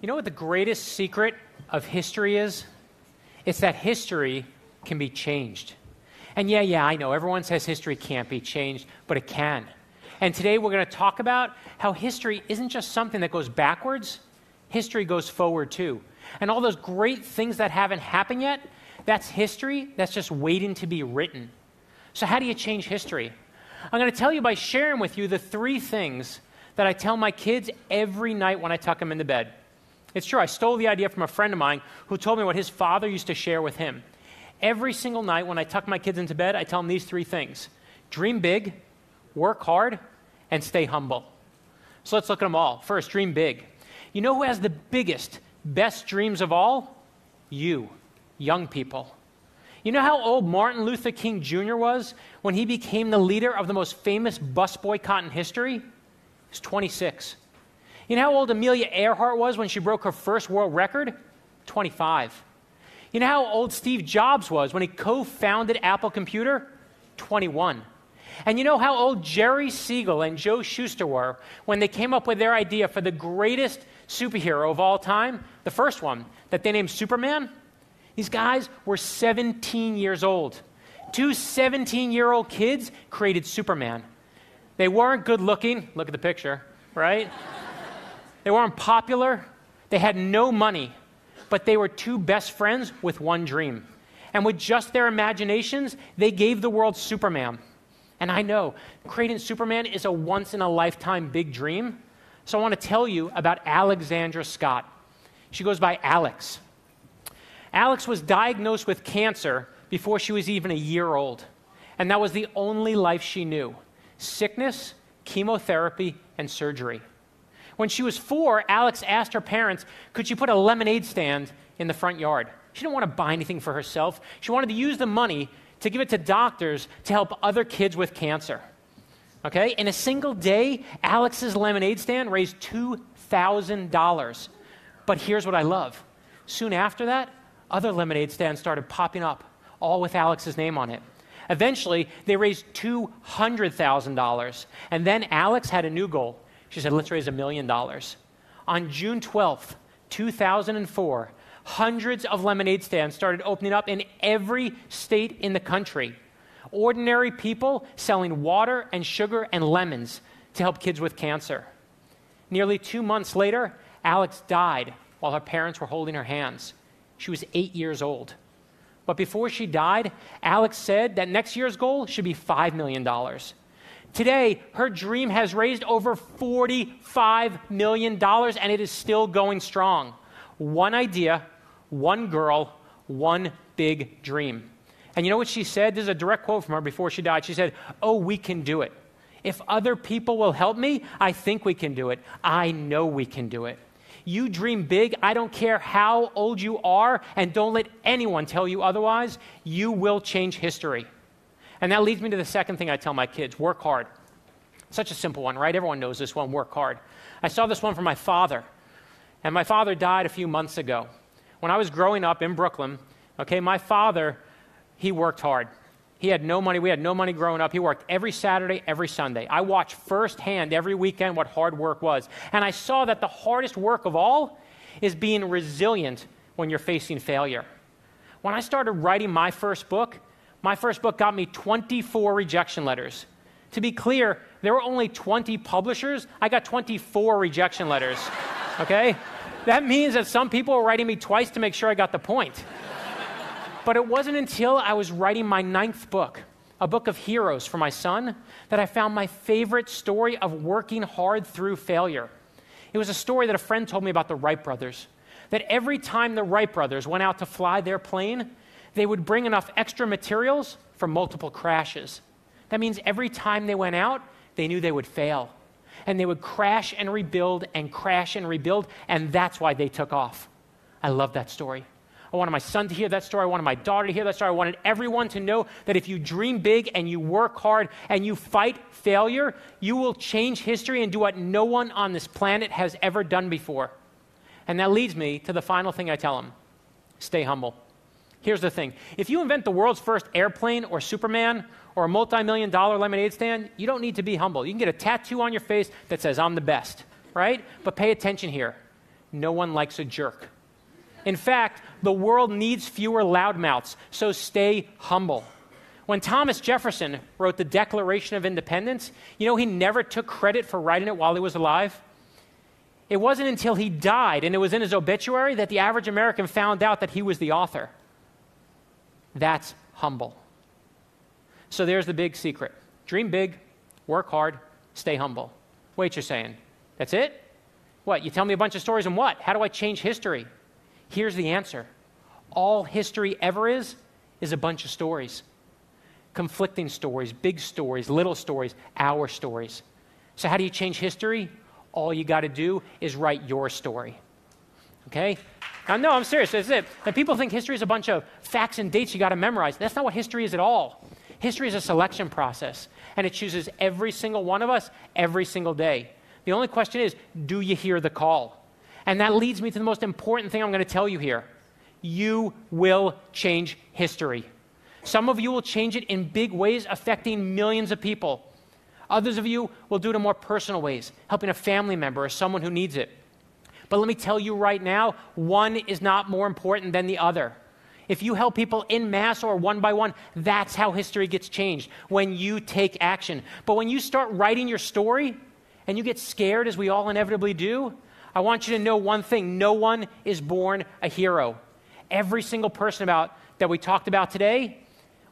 You know what the greatest secret of history is? It's that history can be changed. And yeah, I know, everyone says history can't be changed, but it can. And today we're going to talk about how history isn't just something that goes backwards, history goes forward too. And all those great things that haven't happened yet, that's history that's just waiting to be written. So how do you change history? I'm going to tell you by sharing with you the 3 things that I tell my kids every night when I tuck them into bed. It's true, I stole the idea from a friend of mine who told me what his father used to share with him. Every single night when I tuck my kids into bed, I tell them these 3 things. Dream big, work hard, and stay humble. So let's look at them all. First, dream big. You know who has the biggest, best dreams of all? You, young people. You know how old Martin Luther King Jr. was when he became the leader of the most famous bus boycott in history? He was 26. You know how old Amelia Earhart was when she broke her first world record? 25. You know how old Steve Jobs was when he co-founded Apple Computer? 21. And you know how old Jerry Siegel and Joe Shuster were when they came up with their idea for the greatest superhero of all time? The first one, that they named Superman? These guys were 17 years old. 2 17-year-old kids created Superman. They weren't good looking. Look at the picture, right? They weren't popular. They had no money. But they were 2 best friends with one dream. And with just their imaginations, they gave the world Superman. And I know, creating Superman is a once-in-a-lifetime big dream. So I want to tell you about Alexandra Scott. She goes by Alex. Alex was diagnosed with cancer before she was even a year old. And that was the only life she knew. Sickness, chemotherapy, and surgery. When she was 4, Alex asked her parents, could she put a lemonade stand in the front yard? She didn't want to buy anything for herself. She wanted to use the money to give it to doctors to help other kids with cancer. Okay? In a single day, Alex's lemonade stand raised $2,000. But here's what I love. Soon after that, other lemonade stands started popping up, all with Alex's name on it. Eventually, they raised $200,000. And then Alex had a new goal. She said, let's raise $1 million. On June 12th, 2004, hundreds of lemonade stands started opening up in every state in the country. Ordinary people selling water and sugar and lemons to help kids with cancer. Nearly 2 months later, Alex died while her parents were holding her hands. She was 8 years old. But before she died, Alex said that next year's goal should be $5 million. Today, her dream has raised over $45 million, and it is still going strong. One idea, one girl, one big dream. And you know what she said? This is a direct quote from her before she died. She said, "Oh, we can do it. If other people will help me, I think we can do it. I know we can do it." You dream big. I don't care how old you are, and don't let anyone tell you otherwise. You will change history. And that leads me to the second thing I tell my kids, work hard. Such a simple one, right? Everyone knows this one, work hard. I saw this one from my father, and my father died a few months ago. When I was growing up in Brooklyn, okay, my father, he worked hard. He had no money. We had no money growing up. He worked every Saturday, every Sunday. I watched firsthand every weekend what hard work was. And I saw that the hardest work of all is being resilient when you're facing failure. When I started writing my first book got me 24 rejection letters. To be clear, there were only 20 publishers. I got 24 rejection letters, okay? That means that some people were writing me twice to make sure I got the point. But it wasn't until I was writing my 9th book, a book of heroes for my son, that I found my favorite story of working hard through failure. It was a story that a friend told me about the Wright brothers, that every time the Wright brothers went out to fly their plane, they would bring enough extra materials for multiple crashes. That means every time they went out, they knew they would fail. And they would crash and rebuild, and that's why they took off. I love that story. I wanted my son to hear that story. I wanted my daughter to hear that story. I wanted everyone to know that if you dream big and you work hard and you fight failure, you will change history and do what no one on this planet has ever done before. And that leads me to the final thing I tell them. Stay humble. Here's the thing. If you invent the world's first airplane or Superman or a multi-million-dollar lemonade stand, you don't need to be humble. You can get a tattoo on your face that says, "I'm the best," right? But pay attention here. no one likes a jerk. In fact, the world needs fewer loudmouths, so stay humble. When Thomas Jefferson wrote the Declaration of Independence, you know he never took credit for writing it while he was alive? It wasn't until he died and it was in his obituary that the average American found out that he was the author. That's humble. So there's the big secret. Dream big, work hard, stay humble. Wait, you're saying, that's it? What, you tell me a bunch of stories and what? How do I change history? Here's the answer. All history ever is a bunch of stories. Conflicting stories, big stories, little stories, our stories. So how do you change history? All you got to do is write your story. Okay? Now, no, I'm serious. That's it. Now, people think history is a bunch of facts and dates you got to memorize. That's not what history is at all. History is a selection process, and it chooses every single one of us every single day. The only question is, do you hear the call? And that leads me to the most important thing I'm going to tell you here. You will change history. Some of you will change it in big ways, affecting millions of people. Others of you will do it in more personal ways, helping a family member or someone who needs it. But let me tell you right now, one is not more important than the other. If you help people in mass or one by one, that's how history gets changed, when you take action. But when you start writing your story and you get scared, as we all inevitably do, I want you to know one thing. No one is born a hero. Every single person that we talked about today,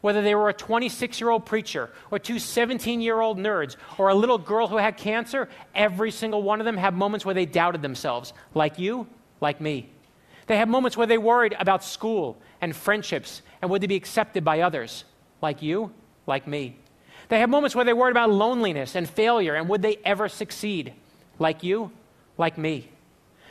whether they were a 26-year-old preacher or two 17-year-old nerds or a little girl who had cancer, every single one of them had moments where they doubted themselves, like you, like me. They had moments where they worried about school and friendships and would they be accepted by others, like you, like me. They had moments where they worried about loneliness and failure and would they ever succeed, like you, like me.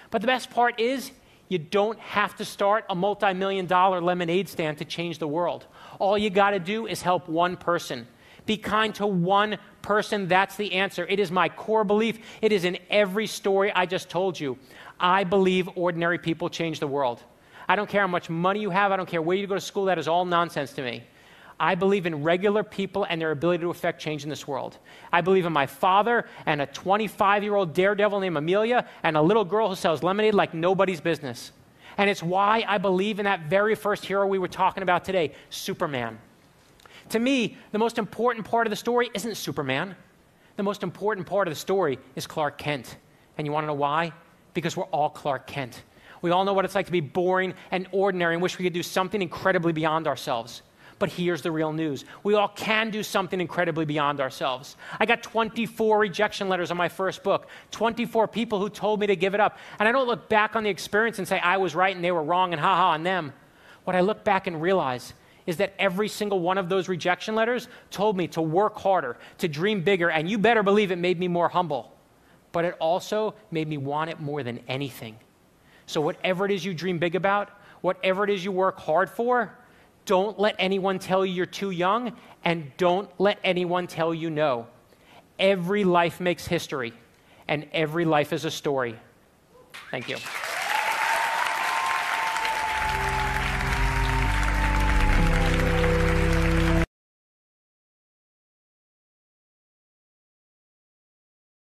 But the best part is, you don't have to start a multi-million-dollar lemonade stand to change the world. All you got to do is help one person. Be kind to one person. That's the answer. It is my core belief. It is in every story I just told you. I believe ordinary people change the world. I don't care how much money you have. I don't care where you go to school. That is all nonsense to me. I believe in regular people and their ability to affect change in this world. I believe in my father and a 25-year-old daredevil named Amelia and a little girl who sells lemonade like nobody's business. And it's why I believe in that very first hero we were talking about today, Superman. To me, the most important part of the story isn't Superman. The most important part of the story is Clark Kent. And you want to know why? Because we're all Clark Kent. We all know what it's like to be boring and ordinary and wish we could do something incredibly beyond ourselves. But here's the real news. We all can do something incredibly beyond ourselves. I got 24 rejection letters on my first book, 24 people who told me to give it up. And I don't look back on the experience and say I was right and they were wrong and ha-ha on them. What I look back and realize is that every single one of those rejection letters told me to work harder, to dream bigger, and you better believe it made me more humble. But it also made me want it more than anything. So whatever it is you dream big about, whatever it is you work hard for, don't let anyone tell you you're too young, and don't let anyone tell you no. Every life makes history, and every life is a story. Thank you.